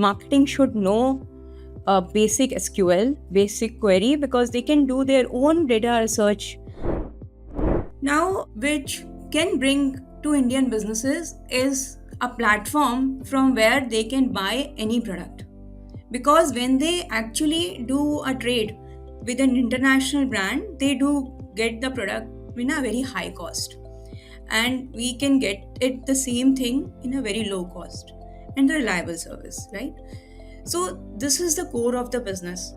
marketing should know basic SQL, basic query, because they can do their own data research. Now, which can bring to Indian businesses is a platform from where they can buy any product. Because when they actually do a trade with an international brand, they do get the product in a very high cost. And we can get it the same thing in a very low cost and reliable service, right? So, this is the core of the business.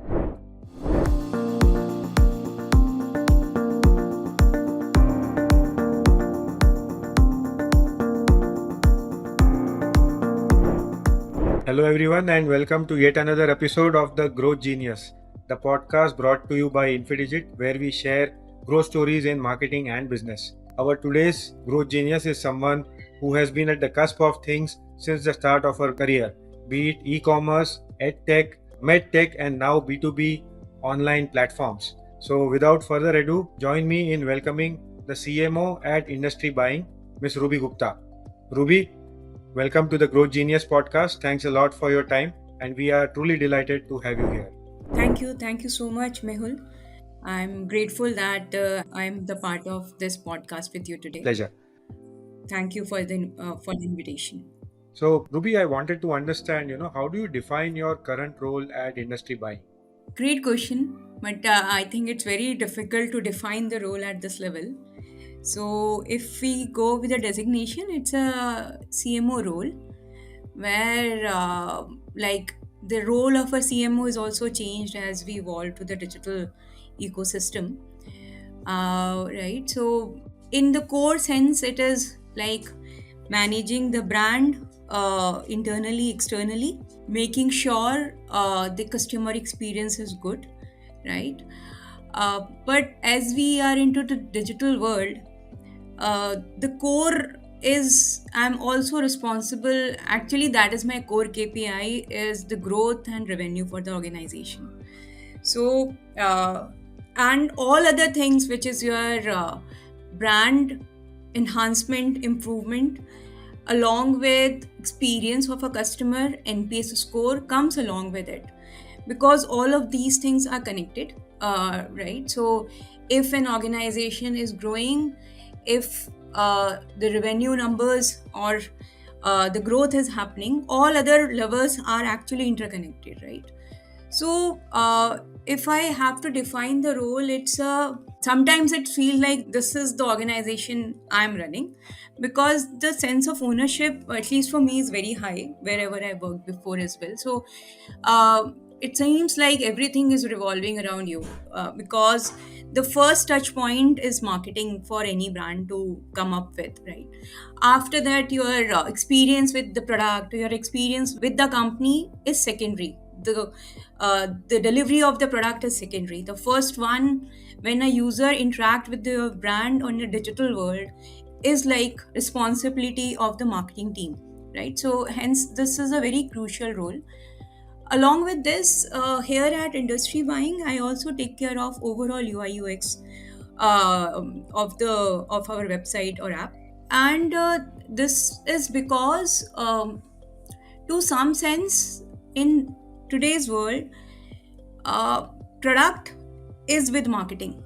Hello, everyone, and welcome to yet another episode of The Growth Genius, the podcast brought to you by Infidigit, where we share growth stories in marketing and business. Our today's Growth Genius is someone who has been at the cusp of things since the start of her career, be it e commerce, edtech, medtech, and now B2B online platforms. So, without further ado, join me in welcoming the CMO at Industry Buying, Ms. Ruby Gupta. Ruby, welcome to the Growth Genius podcast. Thanks a lot for your time, and we are truly delighted to have you here. Thank you. Thank you so much, Mehul. I'm grateful that I'm the part of this podcast with you today. Pleasure. Thank you for the invitation. So, Ruby, I wanted to understand, how do you define your current role at Industry Buying? Great question, but I think it's very difficult to define the role at this level. So, if we go with a designation, it's a CMO role where, like, the role of a CMO is also changed as we evolve to the digital ecosystem. Right. So, in the core sense, it is like managing the brand internally, externally, making sure the customer experience is good, right? But as we are into the digital world, the core is I'm also responsible. Actually, that is my core KPI is the growth and revenue for the organization. So, and all other things, which is your brand enhancement, improvement, along with experience of a customer, NPS score comes along with it, because all of these things are connected, right? So, if an organization is growing, if the revenue numbers or the growth is happening, all other levels are actually interconnected, right? So, if I have to define the role, it's sometimes it feels like this is the organization I'm running, because the sense of ownership, at least for me, is very high wherever I worked before as well. So, it seems like everything is revolving around you, because the first touch point is marketing for any brand to come up with, right? After that, your experience with the product, your experience with the company is secondary. The delivery of the product is secondary. The first one, when a user interact with the brand on a digital world, is like responsibility of the marketing team, right? So hence this is a very crucial role. Along with this, here at Industry Buying, I also take care of overall UI UX of our website or app, and this is because, to some sense, in today's world, uh, product is with marketing,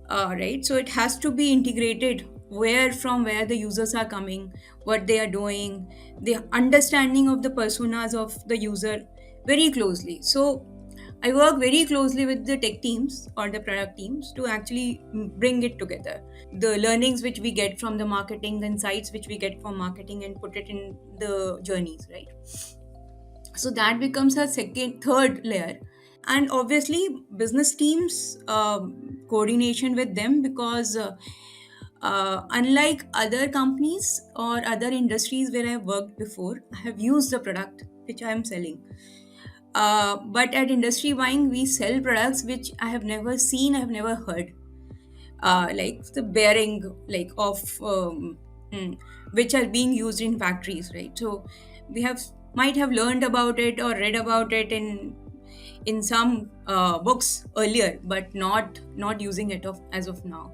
right? So it has to be integrated where the users are coming, what they are doing, the understanding of the personas of the user very closely. So I work very closely with the tech teams or the product teams to actually bring it together. The learnings which we get from the marketing, the insights which we get from marketing, and put it in the journeys, right? So that becomes a third layer. And obviously business teams, coordination with them, because unlike other companies or other industries where I've worked before, I have used the product which I am selling. But at Industry Buying, we sell products which I have never seen, I have never heard. Like the bearing, like of which are being used in factories, right? So we have might have learned about it or read about it in some books earlier, but not using it as of now.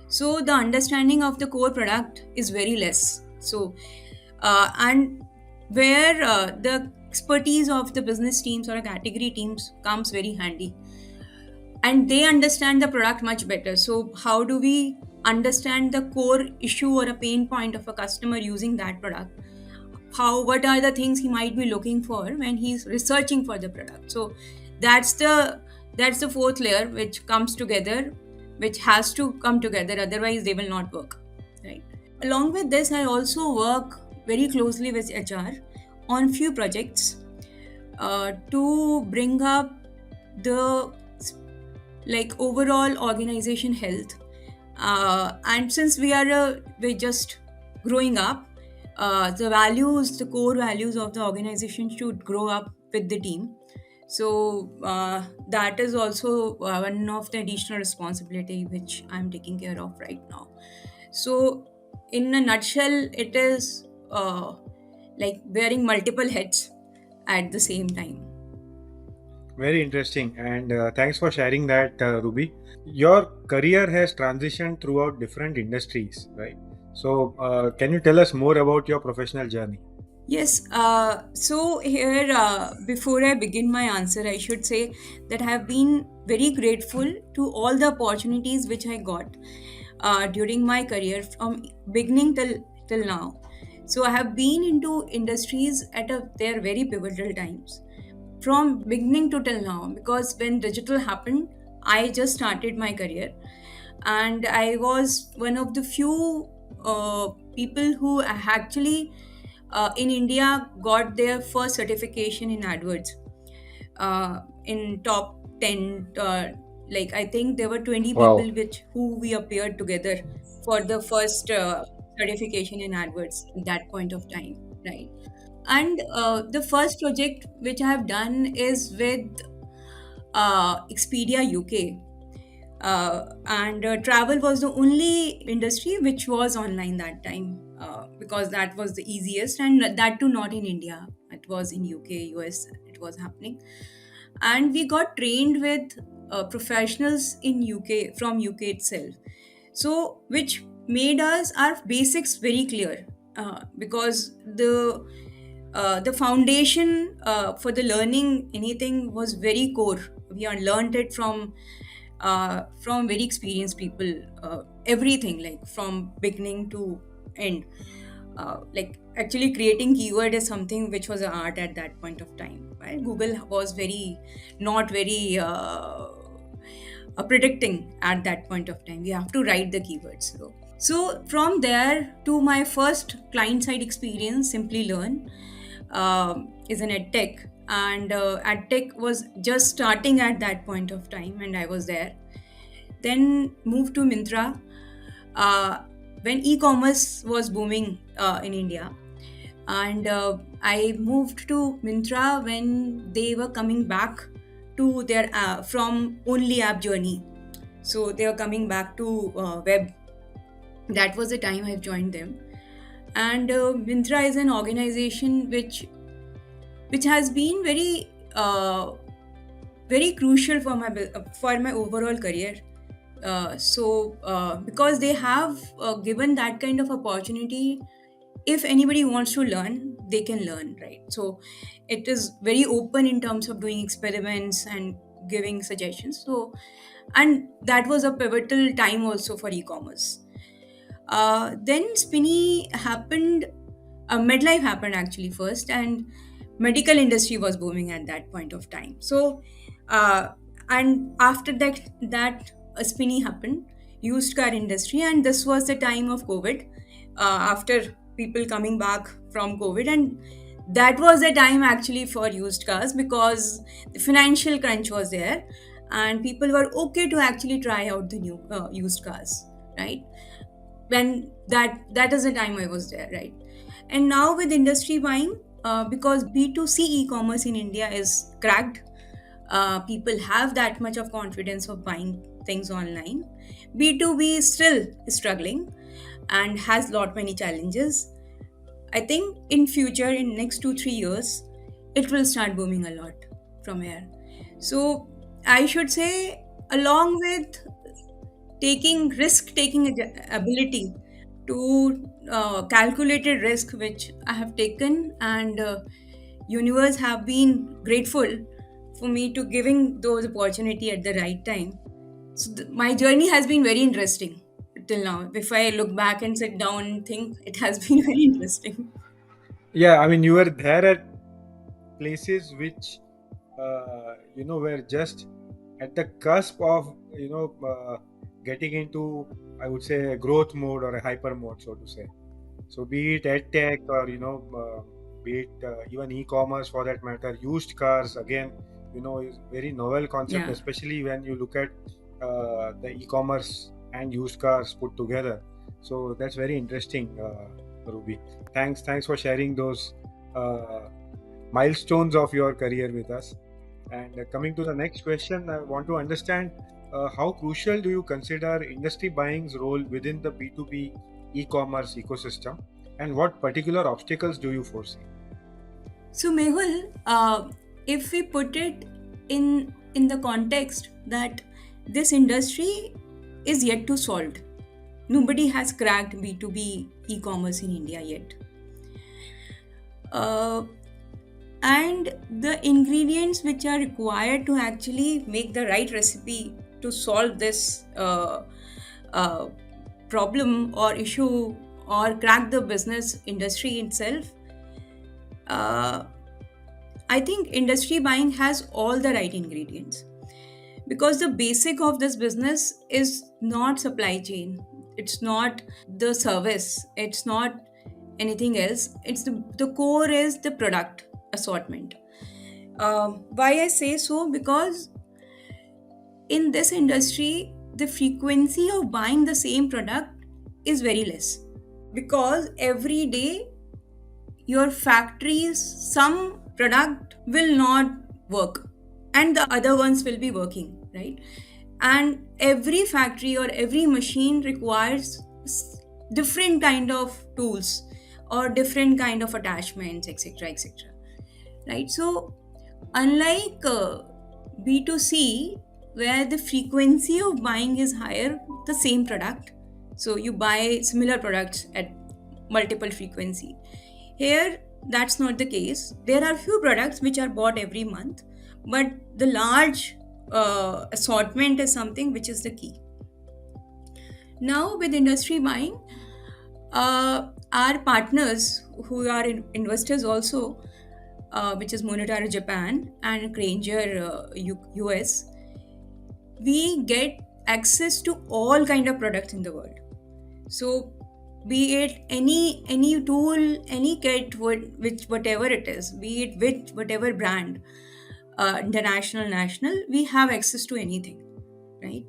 So the understanding of the core product is very less. So and where the expertise of the business teams or a category teams comes very handy, and they understand the product much better. So how do we understand the core issue or a pain point of a customer using that product? How, what are the things he might be looking for when he's researching for the product? So that's the fourth layer which comes together, which has to come together, otherwise they will not work, right? Along with this, I also work very closely with HR on few projects to bring up the like overall organization health. And since we're just growing up, the core values of the organization should grow up with the team. So that is also one of the additional responsibility which I'm taking care of right now. So in a nutshell, it is like wearing multiple hats at the same time. Very interesting, and thanks for sharing that, Ruby. Your career has transitioned throughout different industries, right? So, can you tell us more about your professional journey? Yes, so here, before I begin my answer, I should say that I have been very grateful to all the opportunities which I got during my career from beginning till now. So I have been into industries at their very pivotal times, from beginning to till now, because when digital happened, I just started my career, and I was one of the few people who actually in India got their first certification in AdWords in top 10. Like I think there were 20 people Wow. which who we appeared together for the first certification in AdWords at that point of time, right? And the first project which I have done is with Expedia UK. And travel was the only industry which was online that time, because that was the easiest, and that too not in India. It was in UK, US, it was happening. And we got trained with professionals in UK, from UK itself. So, which made us our basics very clear, because the foundation for the learning anything was very core. We are learned it from very experienced people, everything like from beginning to end. Like actually creating keyword is something which was an art at that point of time, right? Google was very not very predicting at that point of time. You have to write the keywords. So from there to my first client side experience, Simply Learn is an edtech, and edtech was just starting at that point of time, and I was there. Then moved to Myntra uh, when e-commerce was booming in India, and I moved to Myntra when they were coming back to their from only app journey. So they were coming back to web. That was the time I joined them. And Myntra is an organization which has been very crucial for for my overall career. Because they have given that kind of opportunity, if anybody wants to learn, they can learn, right? So it is very open in terms of doing experiments and giving suggestions. So, and that was a pivotal time also for e-commerce. Then Spinny happened, MedLife happened actually first, and medical industry was booming at that point of time. So, uh, and after that Spinny happened, used car industry, and this was the time of COVID. After people coming back from COVID, and that was the time actually for used cars, because the financial crunch was there, and people were okay to actually try out the new used cars, right? When that is the time I was there, right? And now with industry buying, because B2C e-commerce in India is cracked, people have that much of confidence of buying things online. B2B is still struggling and has lot many challenges. I think in future, in next 2 3 years, it will start booming a lot from here. So I should say, along with taking risk taking ability to calculated risk which I have taken, and universe have been grateful for me to giving those opportunity at the right time. So my journey has been very interesting till now. If I look back and sit down and think, it has been very interesting. Yeah, I mean, you were there at places which, were just at the cusp of, getting into, I would say, a growth mode or a hyper mode, so to say. So be it tech or, be it even e-commerce for that matter, used cars again, is very novel concept, Yeah. especially when you look at the e-commerce and used cars put together. So that's very interesting, Ruby. Thanks for sharing those uh, milestones of your career with us. And coming to the next question, I want to understand how crucial do you consider industry buying's role within the B2B e-commerce ecosystem, and what particular obstacles do you foresee? So Mehul, if we put it in the context that this industry is yet to solved, nobody has cracked B2B e-commerce in India yet. Uh, and the ingredients which are required to actually make the right recipe to solve this uh, problem or issue or crack the business industry itself, uh, I think industry buying has all the right ingredients, because the basic of this business is not supply chain, it's not the service, it's not anything else. It's the core is the product assortment. Why I say so? Because in this industry, the frequency of buying the same product is very less, because every day your factories, some product will not work and the other ones will be working, right? And every factory or every machine requires different kind of tools or different kind of attachments, etc., etc., right? So unlike B2C, where the frequency of buying is higher, the same product, so you buy similar products at multiple frequency. Here, that's not the case. There are few products which are bought every month, but the large assortment is something which is the key. Now, with industry buying, our partners who are investors also, which is Monetary Japan and Granger US, we get access to all kind of products in the world. So be it any tool, any kit, which whatever it is, be it with whatever brand, international, national, we have access to anything, right?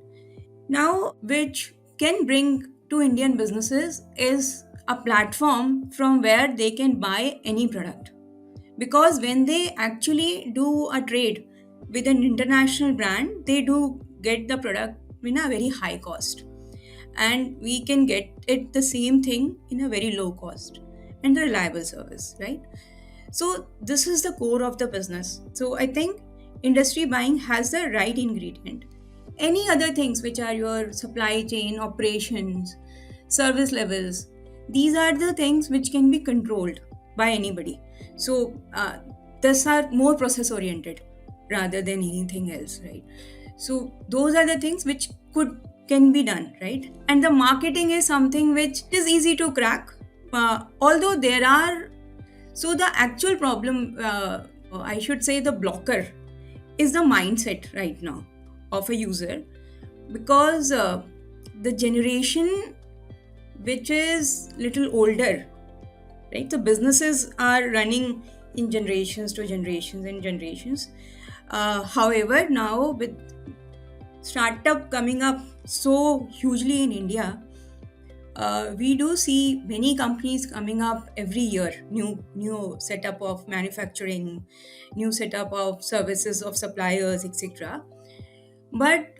Now, which can bring to Indian businesses is a platform from where they can buy any product, because when they actually do a trade with an international brand, they do get the product in a very high cost, and we can get it the same thing in a very low cost and the reliable service, right? So this is the core of the business. So I think industry buying has the right ingredient. Any other things which are your supply chain operations, service levels, these are the things which can be controlled by anybody. So these are more process oriented rather than anything else, right? So those are the things which can be done, right? And the marketing is something which is easy to crack. Although there are, so the actual problem, I should say, the blocker is the mindset right now of a user, because the generation which is little older, right? The businesses are running in generations to generations and generations. However, now with startup coming up so hugely in India, we do see many companies coming up every year, new setup of manufacturing, new setup of services of suppliers, etc. But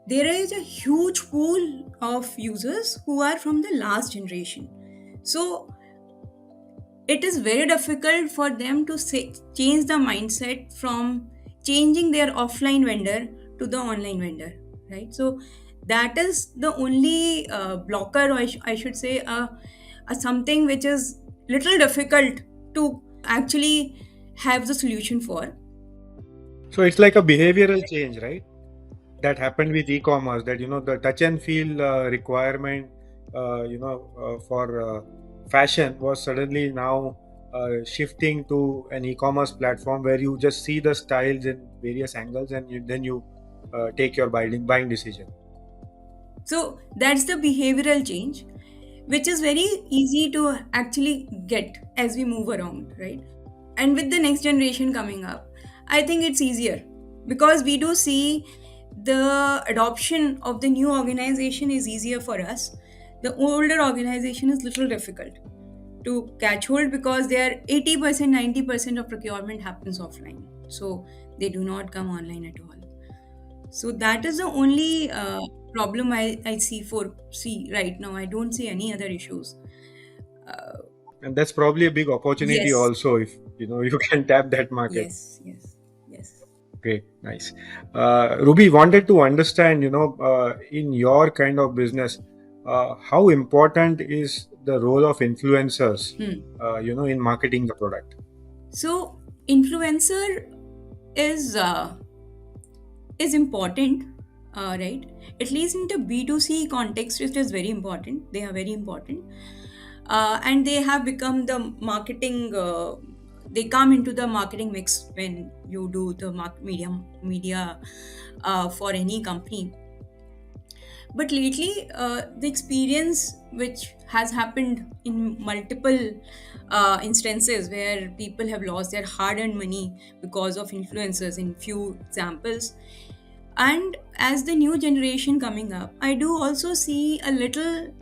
there is a huge pool of users who are from the last generation. So it is very difficult for them to change the mindset from changing their offline vendor to the online vendor, right? So that is the only blocker, or I should say, something which is little difficult to actually have the solution for. So it's like a behavioral change, right? That happened with e-commerce. That the touch and feel requirement, for fashion was suddenly now shifting to an e-commerce platform where you just see the styles in various angles, and then you take your buying decision. So that's the behavioral change, which is very easy to actually get as we move around, right? And with the next generation coming up, I think it's easier because we do see the adoption of the new organization is easier for us. The older organization is little difficult to catch hold because their 80%, 90% of procurement happens offline. So they do not come online at all. So that is the only problem I see right now. I don't see any other issues. Uh, And that's probably a big opportunity yes, also, if you can tap that market. yes, yes, yes. Great, nice. Ruby, wanted to understand, in your kind of business, how important is the role of influencers, Hmm. in marketing the product? So influencer is uh, is important, right? At least in the B2C context, it is very important. They are very important, and they have become the marketing. They come into the marketing mix when you do the media for any company. But lately, the experience which has happened in multiple instances where people have lost their hard-earned money because of influencers, in few examples. And as the new generation coming up, I do also see a little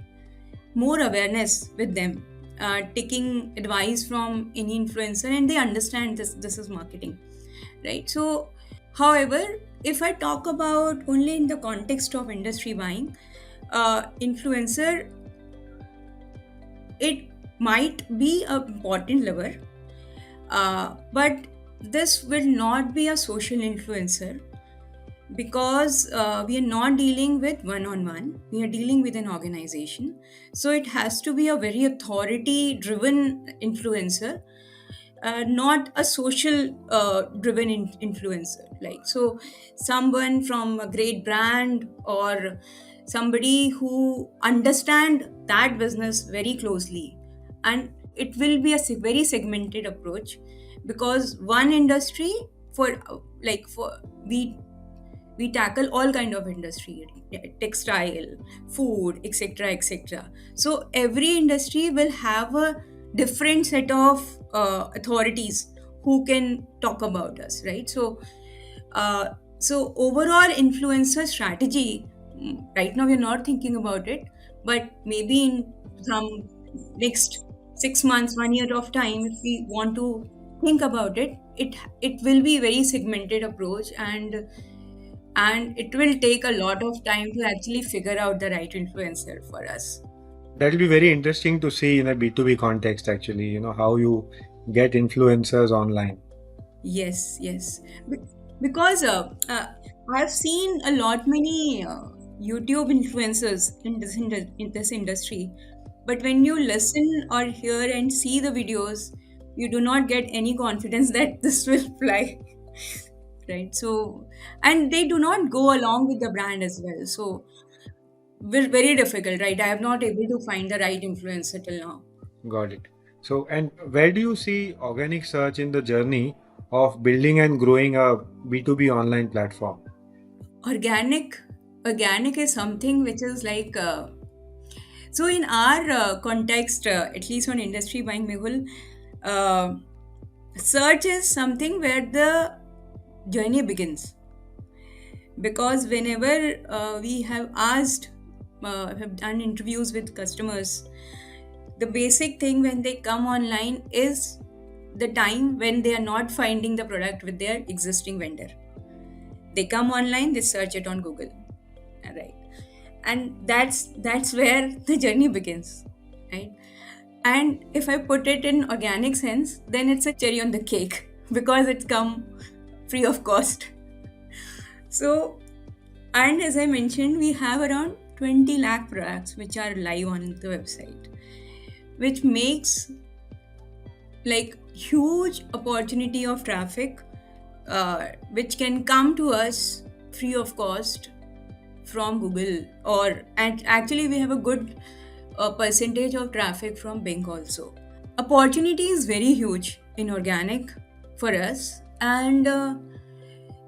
more awareness with them, taking advice from any influencer, and they understand this is marketing, right? So however, if I talk about only in the context of industry buying, influencer, it might be a important lever, but this will not be a social influencer because we are not dealing with one on one, we are dealing with an organization. So it has to be a very authority driven influencer, not a social driven influencer. Like, so someone from a great brand or somebody who understand that business very closely, and it will be a very segmented approach because one industry for like for we tackle all kind of industry, textile, food, etc, etc. So every industry will have a different set of authorities who can talk about us, right? Uh, so overall influencer strategy, right now we're not thinking about it, but maybe in some next 6 months, 1 year of time, if we want to think about it, it will be very segmented approach, and it will take a lot of time to actually figure out the right influencer for us. That will be very interesting to see in a B2B context, actually, how you get influencers online. Yes, yes. Because I've seen a lot many YouTube influencers in this industry, but when you listen or hear and see the videos, you do not get any confidence that this will fly, right? So, and they do not go along with the brand as well. So, very difficult, right? I have not able to find the right influencer till now. Got it. So, and where do you see organic search in the journey of building and growing a B2B online platform? Organic, organic is something which is like so in our context, at least on industry buying, Mehul, uh, search is something where the journey begins, because whenever we have asked, have done interviews with customers, the basic thing when they come online is the time when they are not finding the product with their existing vendor. They come online, they search it on Google, right? And that's where the journey begins, right? And if I put it in organic sense, then it's a cherry on the cake because it's come free of cost. So, and as I mentioned, we have around 20 lakh products which are live on the website, which makes like huge opportunity of traffic which can come to us free of cost from Google, or and actually we have a good percentage of traffic from Bing also. Opportunity is very huge in organic for us, and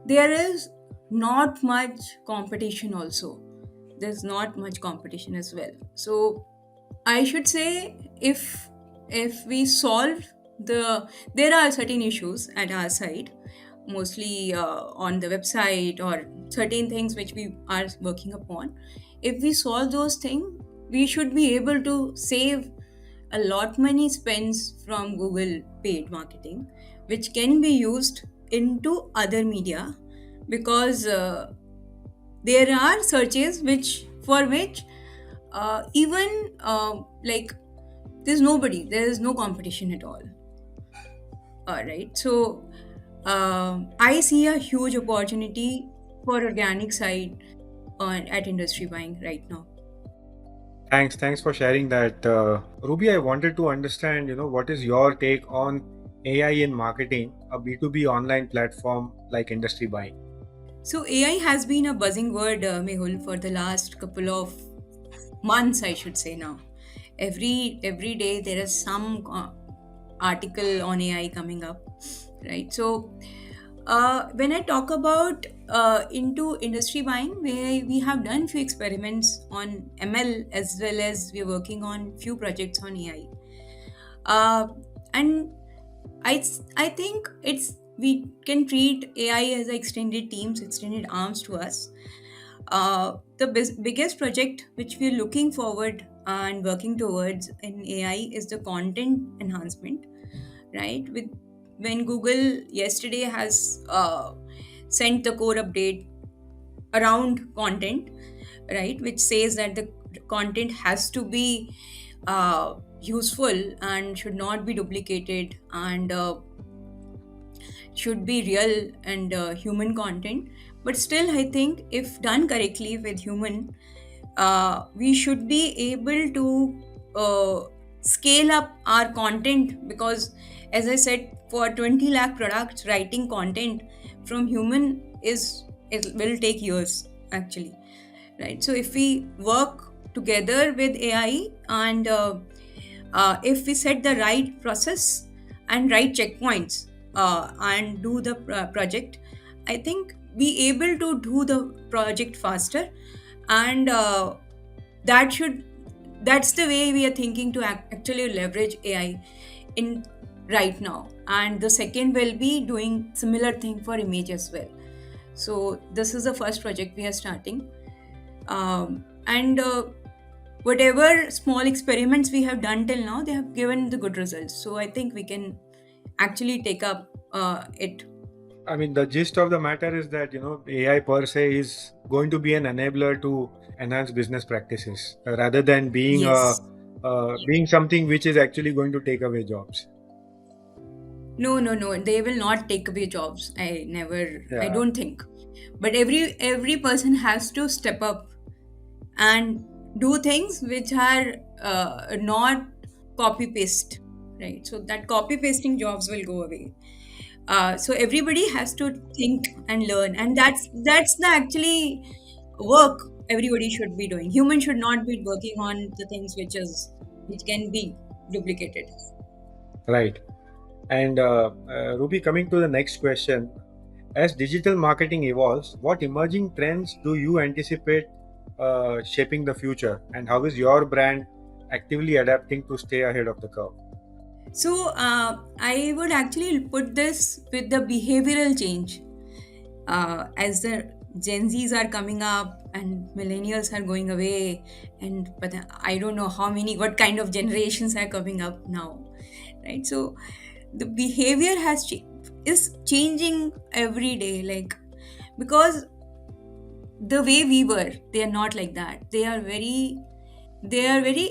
there is not much competition also. There's not much competition as well. So I should say, if we solve there are certain issues at our side, mostly on the website or certain things which we are working upon. If we solve those things, we should be able to save a lot money spends from Google paid marketing, which can be used into other media, because there are searches which even like there is no competition at all. All right, so I see a huge opportunity for organic side on at industry buying right now. Thanks for sharing that. Ruby, I wanted to understand, what is your take on AI in marketing, a B2B online platform like Industry Buying? So AI has been a buzzing word, Mehul, for the last couple of months, I should say now. Every day there is some article on AI coming up, right? So when I talk about into industry buying, we have done few experiments on ML, as well as we're working on few projects on AI. And I think it's we can treat AI as a extended teams, extended arms to us. The biggest project which we're looking forward and working towards in AI is the content enhancement, right? With when Google yesterday has sent the core update around content, right, which says that the content has to be useful and should not be duplicated, and should be real and human content. But still, I think if done correctly with human, we should be able to scale up our content, because as I said, for 20 lakh products, writing content from human is it will take years actually, right? So if we work together with AI, and if we set the right process and right checkpoints and do the project, I think be able to do the project faster, and that should that's the way we are thinking to actually leverage AI in right now. And the second will be doing similar thing for image as well. So this is the first project we are starting, and whatever small experiments we have done till now, they have given the good results. So I think we can actually take up it. I mean, the gist of the matter is that, AI per se is going to be an enabler to enhance business practices rather than Yes. being something which is actually going to take away jobs. No, no, no. They will not take away jobs. I Yeah, don't think. But every person has to step up and do things which are not copy paste, right? So that copy pasting jobs will go away. So everybody has to think and learn, and that's the actually work everybody should be doing. Human should not be working on the things which can be duplicated. right. And Ruby, coming to the next question, as digital marketing evolves, what emerging trends do you anticipate shaping the future, and how is your brand actively adapting to stay ahead of the curve? So I would actually put this with the behavioral change. As the Gen Zs are coming up and millennials are going away, and but I don't know what kind of generations are coming up now, right? So the behavior is changing every day, like, because the way we were, they are not like that. They are very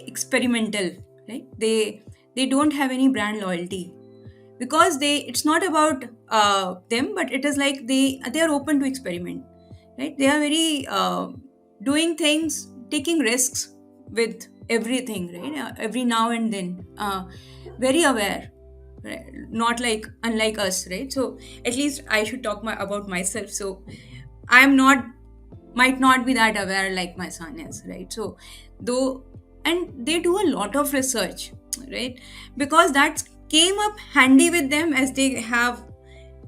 experimental, right? They don't have any brand loyalty, because it's not about them, but it is like they are open to experiment, right? They are very doing things, taking risks with everything, right? Every now and then, very aware. right? Not like unlike us, right? So at least I should talk about myself. So I'm not, might not be that aware like my son is, right? So though, and they do a lot of research, right? Because that came up handy with them as they have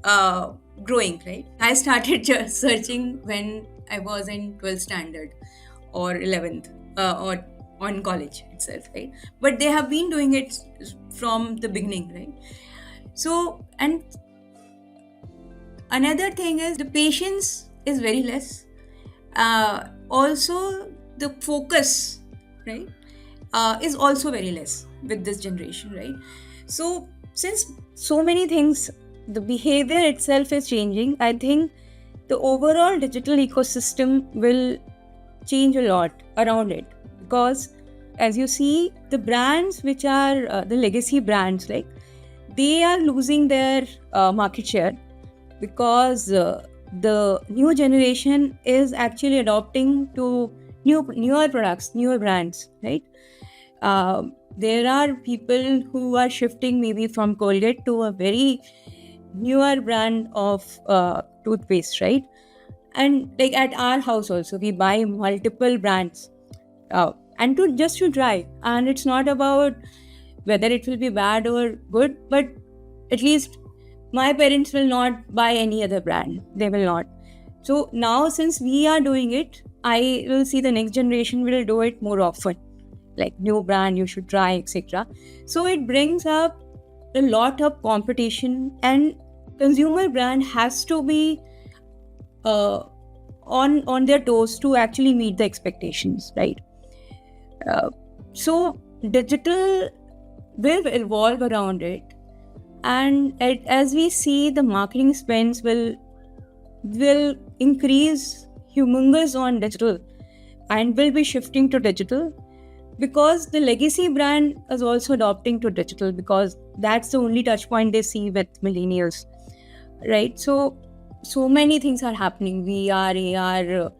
uh, growing, right? I started just searching when I was in 12th standard or 11th, or on college itself, right? But they have been doing it from the beginning, right? So, and another thing is the patience is very less. Also, the focus, right, is also very less with this generation, right? So, since so many things, the behavior itself is changing, I think the overall digital ecosystem will change a lot around it, because as you see, the brands which are the legacy brands, like, they are losing their market share, because the new generation is actually adopting to newer products, newer brands, right? There are people who are shifting maybe from Colgate to a very newer brand of toothpaste, right? And like at our house also, we buy multiple brands, and to try. And it's not about whether it will be bad or good, but at least my parents will not buy any other brand. They will not. So now, since we are doing it, I will see the next generation will do it more often. Like new brand, you should try, etc. So it brings up a lot of competition, and consumer brand has to be uh, on their toes to actually meet the expectations, right? Uh, so digital will evolve around it, and as we see, the marketing spends will increase humongous on digital, and will be shifting to digital, because the legacy brand is also adopting to digital, because that's the only touch point they see with millennials, right? So many things are happening, VR, AR,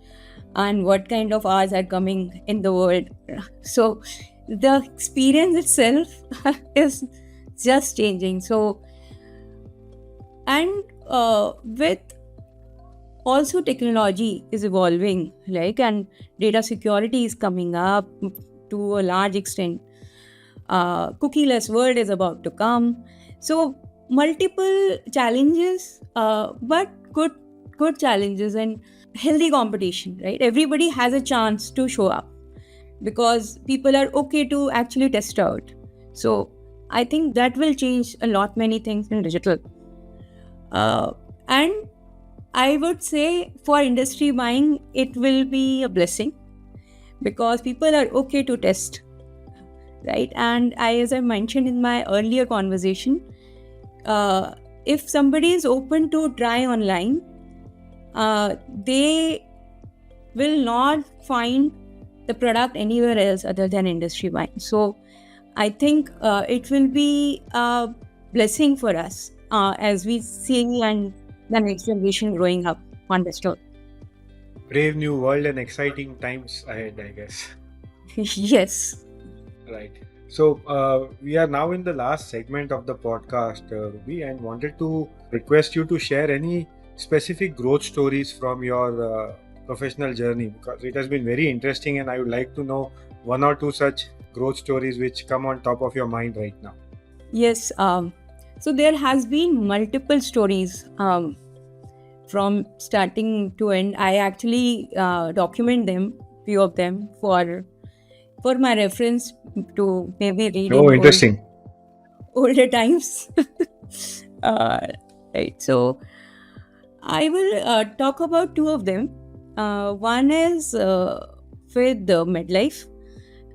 and what kind of R's are coming in the world. So the experience itself is just changing. So, and with also technology is evolving, like, and data security is coming up to a large extent. Cookieless world is about to come. So multiple challenges, but good challenges, and healthy competition, right? Everybody has a chance to show up, because people are okay to actually test out. So I think that will change a lot many things in digital. And I would say for industry buying, it will be a blessing, because people are okay to test, right? And as I mentioned in my earlier conversation, if somebody is open to try online, they will not find the product anywhere else other than industry buying. So I think it will be a blessing for us as we see and the next generation growing up on digital. Brave new world and exciting times ahead, I guess. Yes. Right. So we are now in the last segment of the podcast, Ruby, and wanted to request you to share any specific growth stories from your professional journey, because it has been very interesting, and I would like to know one or two such growth stories which come on top of your mind right now. Yes. So there has been multiple stories from starting to end. I actually document them, few of them, for my reference to maybe read Oh, in interesting. older times. Right. So I will talk about two of them. One is with MedLife,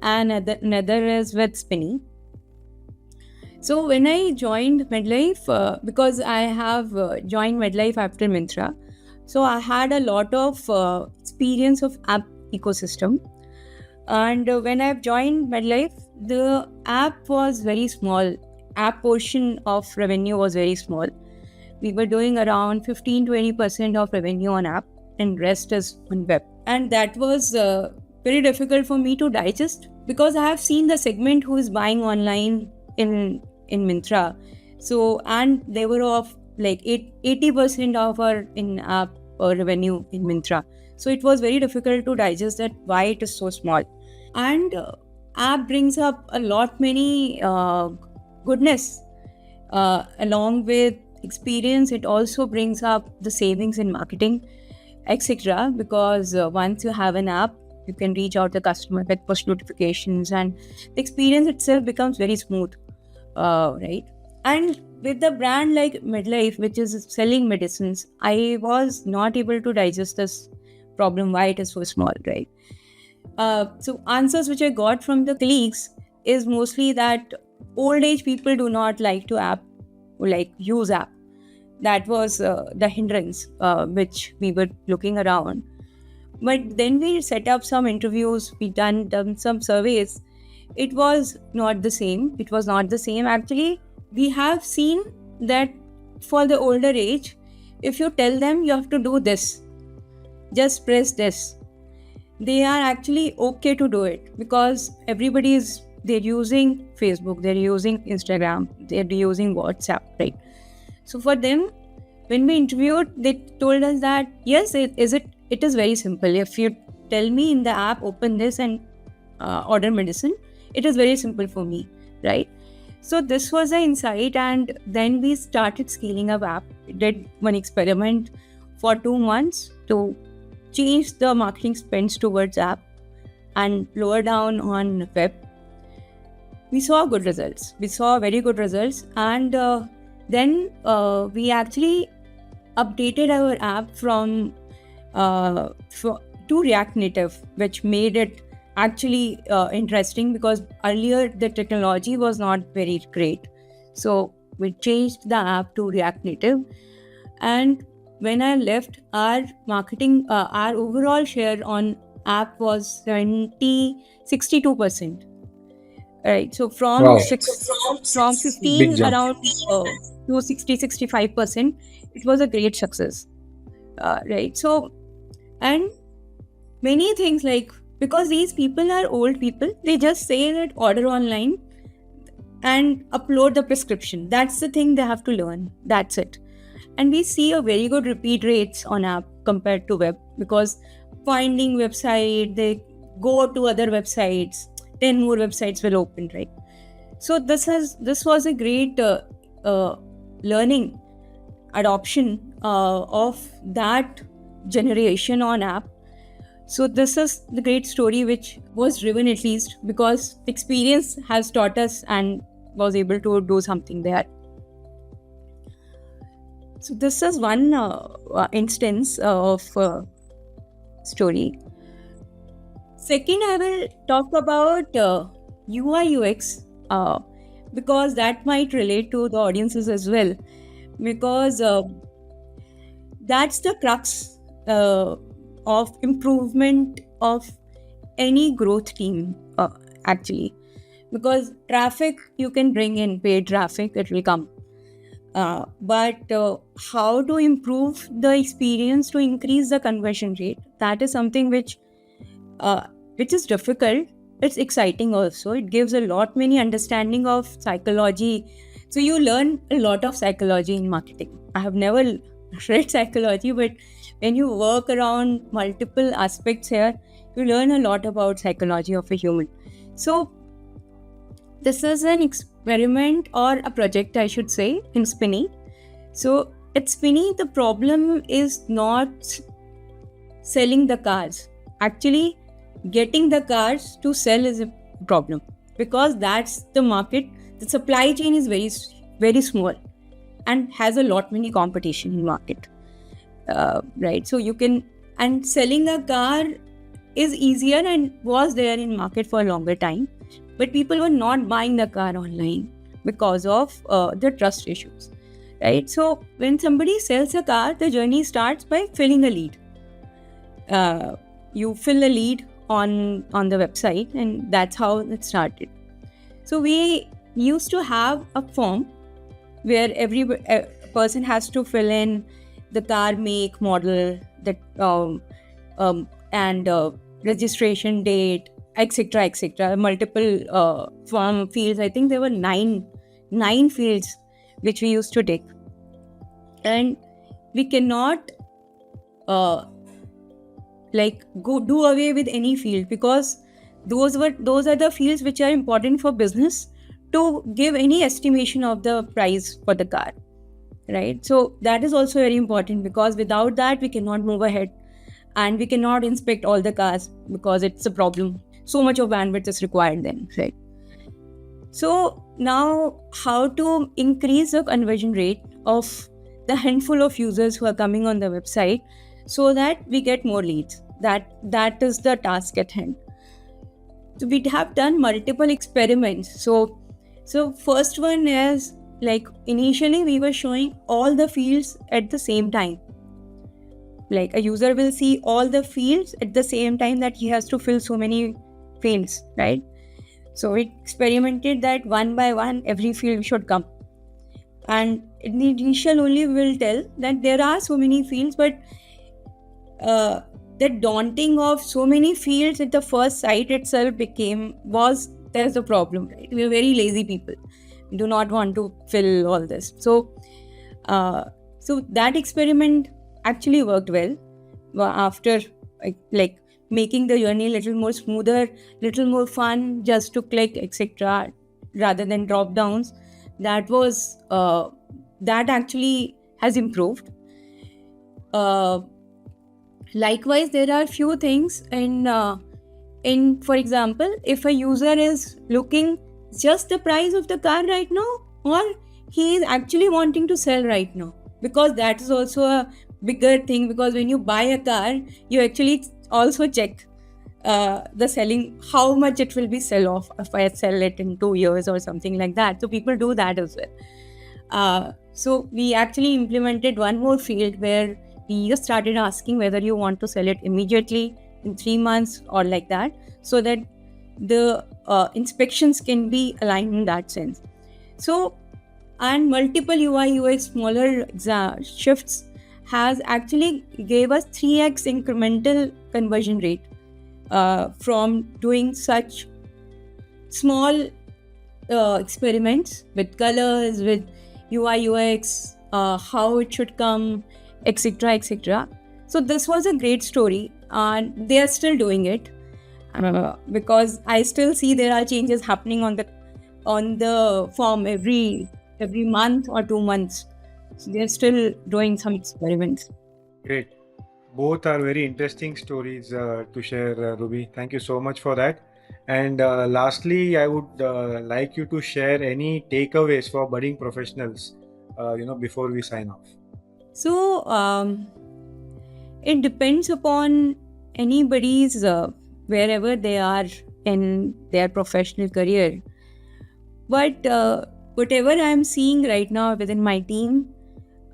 and another is with Spinny. So when I joined MedLife, because I have joined MedLife after Myntra, so I had a lot of experience of app ecosystem. And when I've joined MedLife, the app was very small. App portion of revenue was very small. We were doing around 15-20% of revenue on app, and rest is on web. And that was very difficult for me to digest, because I have seen the segment who is buying online in Myntra. So, and they were of like 80% of our in-app revenue in Myntra. So it was very difficult to digest that why it is so small. And app brings up a lot many goodness along with experience. It also brings up the savings in marketing, etc. Because once you have an app, you can reach out the customer with push notifications, and the experience itself becomes very smooth, right? And with the brand like Midlife, which is selling medicines, I was not able to digest this problem why it is so small, right? So answers which I got from the colleagues is mostly that old age people do not like to use app. That was the hindrance which we were looking around. But then we set up some interviews, we done some surveys. It was not the same. It was not the same. Actually, we have seen that for the older age, if you tell them you have to do this, just press this, they are actually okay to do it because they're using Facebook, they're using Instagram, they're using WhatsApp, right? So for them, when we interviewed, they told us that yes, it is very simple. If you tell me in the app, open this and order medicine, it is very simple for me, right? So this was the insight, and then we started scaling up app. We did one experiment for 2 months to change the marketing spends towards app and lower down on web. We saw good results. We saw very good results, and then we actually updated our app to React Native, which made it actually interesting because earlier the technology was not very great. So we changed the app to React Native, and when I left, our overall share on app was 62%. Right. So from Wow, from big 15 jump. around to 65%, it was a great success. Right. So, and many things like, because these people are old people, they just say that order online and upload the prescription. That's the thing they have to learn. That's it. And we see a very good repeat rates on app compared to web, because finding website, they go to other websites, 10 more websites will open, right? So this was a great learning adoption of that generation on app. So this is the great story which was driven, at least because experience has taught us and was able to do something there. So this is one instance of story. Second, I will talk about UI UX because that might relate to the audiences as well, because that's the crux of improvement of any growth team, actually. Because traffic, you can bring in paid traffic, it will come. But how to improve the experience to increase the conversion rate, that is something which is difficult. It's exciting also. It gives a lot many understanding of psychology. So you learn a lot of psychology in marketing. I have never read psychology, but when you work around multiple aspects here, you learn a lot about psychology of a human. So this is an experiment or a project, I should say, in Spinny. So at Spinny, the problem is not selling the cars. Actually, getting the cars to sell is a problem, because that's the market. The supply chain is very, very small and has a lot many competition in market. Right. So you can, and selling a car is easier and was there in market for a longer time, but people were not buying the car online because of the trust issues. Right. So when somebody sells a car, the journey starts by filling a lead. You fill a lead on the website, and that's how it started. So we used to have a form where every person has to fill in the car make, model, and registration date, etc. Multiple form fields. I think there were nine fields which we used to take. And we cannot uh, go do away with any field, because those are the fields which are important for business to give any estimation of the price for the car, right? So that is also very important, because without that we cannot move ahead, and we cannot inspect all the cars, because it's a problem. So much of bandwidth is required then, right? So now, how to increase the conversion rate of the handful of users who are coming on the website, so that we get more leads? That is the task at hand. So we have done multiple experiments. So first one is, like, initially we were showing all the fields at the same time. Like, a user will see all the fields at the same time, that he has to fill so many fields, right? So we experimented that one by one every field should come. And in the initial only we will tell that there are so many fields, but the daunting of so many fields at the first sight itself there's a problem, right? We are very lazy people. We do not want to fill all this. So that experiment actually worked well. After like making the journey a little more smoother, little more fun, just to click, etc., rather than drop downs, that actually has improved. Likewise, there are few things in for example, if a user is looking just the price of the car right now, or he is actually wanting to sell right now, because that is also a bigger thing, because when you buy a car, you actually also check the selling, how much it will be sell off if I sell it in 2 years or something like that. So people do that as well. So we actually implemented one more field where we just started asking whether you want to sell it immediately in 3 months or like that, so that the inspections can be aligned in that sense. So, and multiple UI UX smaller shifts has actually gave us 3x incremental conversion rate from doing such small experiments with colors, with UI UX, how it should come, etc., etc. So this was a great story, and they are still doing it, because I still see there are changes happening on the form every month or 2 months. So they're still doing some experiments. Great. Both are very interesting stories to share, Ruby. Thank you so much for that. And lastly, I would like you to share any takeaways for budding professionals, before we sign off. So it depends upon anybody's wherever they are in their professional career. But whatever I'm seeing right now within my team,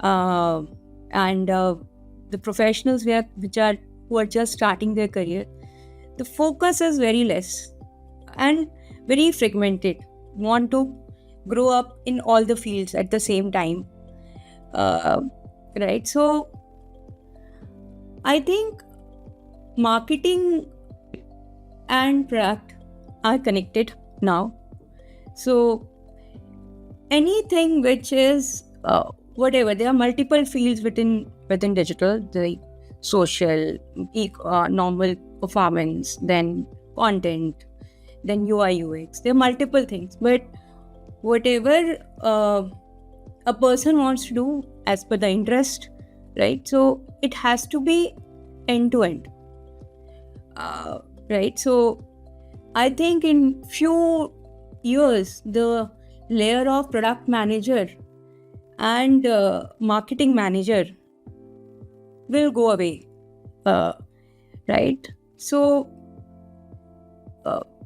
and the professionals who are just starting their career, the focus is very less and very fragmented. Want to grow up in all the fields at the same time, right? So I think marketing and product are connected now. So anything which is whatever, there are multiple fields within digital, the social, normal performance, then content, then UI UX. There are multiple things, but whatever a person wants to do as per the interest, right? So it has to be end to end, right? So I think in few years the layer of product manager and marketing manager will go away, right? So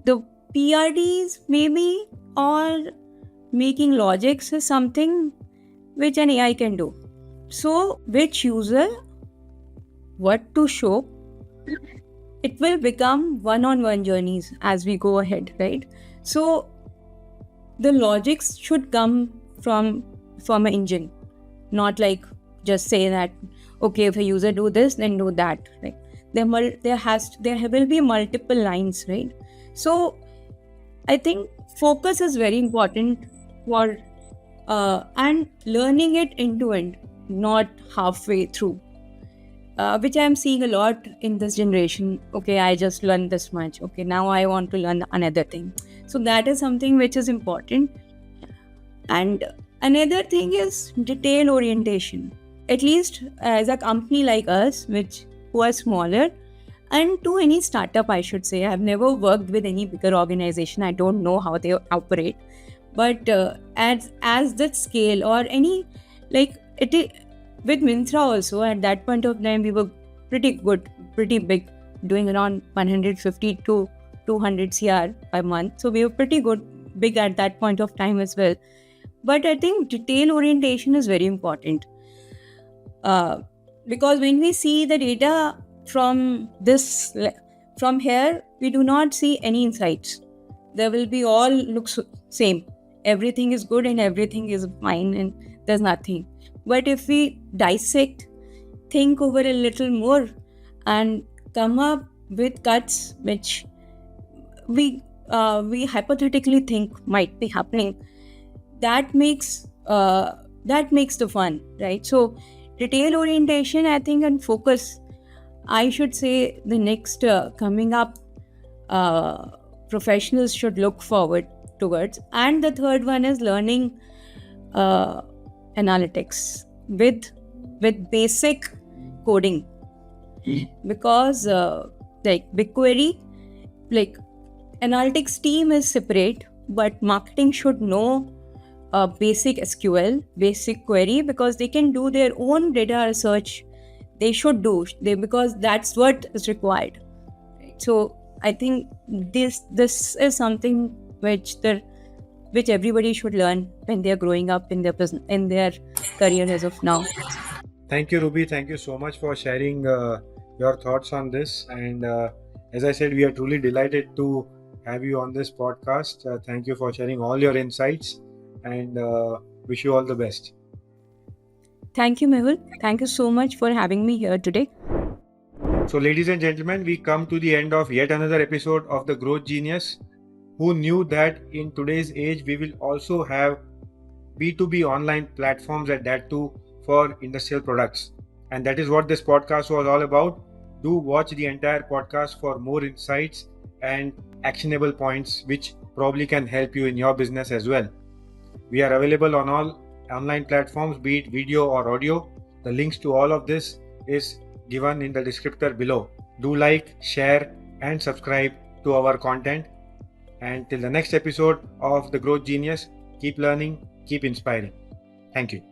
the PRDs maybe, or making logics, is something which an AI can do. So which user, what to show, it will become one-on-one journeys as we go ahead, right? So the logics should come from an engine, not like just say that, okay, if a user do this, then do that. Like there will be multiple lines, right? So I think focus is very important for and learning it end to end, not halfway through, which I'm seeing a lot in this generation. Okay, I just learned this much. Okay, now I want to learn another thing. So that is something which is important. And another thing is detail orientation. At least as a company like us, which who are smaller, and to any startup, I should say, I've never worked with any bigger organization. I don't know how they operate, but as that scale or any like with Mintra also at that point of time we were pretty good, pretty big, doing around 150 to 200 cr per month. So we were pretty good, big at that point of time as well. But I think detail orientation is very important, because when we see the data from from here, we do not see any insights. There will be all looks same. Everything is good and everything is fine and there's nothing. But if we dissect, think over a little more, and come up with cuts which we hypothetically think might be happening, that makes the fun, right? So detail orientation, I think, and focus, I should say, the next coming up professionals should look forward towards. And the third one is learning analytics with basic coding, because like BigQuery, like analytics team is separate, but marketing should know basic SQL, basic query, because they can do their own data research. They should do because that's what is required. So I think this is something which everybody should learn when they are growing up in their business, in their career as of now. Thank you, Ruby. Thank you so much for sharing your thoughts on this. And as I said, we are truly delighted to have you on this podcast. Thank you for sharing all your insights, and wish you all the best. Thank you, Mehul. Thank you so much for having me here today. So, ladies and gentlemen, we come to the end of yet another episode of The Growth Genius. Who knew that in today's age we will also have B2B online platforms at that too for industrial products? And that is what this podcast was all about. Do watch the entire podcast for more insights and actionable points which probably can help you in your business as well. We are available on all online platforms, be it video or audio. The links to all of this is given in the descriptor below. Do like, share, and subscribe to our content. And till the next episode of The Growth Genius, keep learning, keep inspiring. Thank you.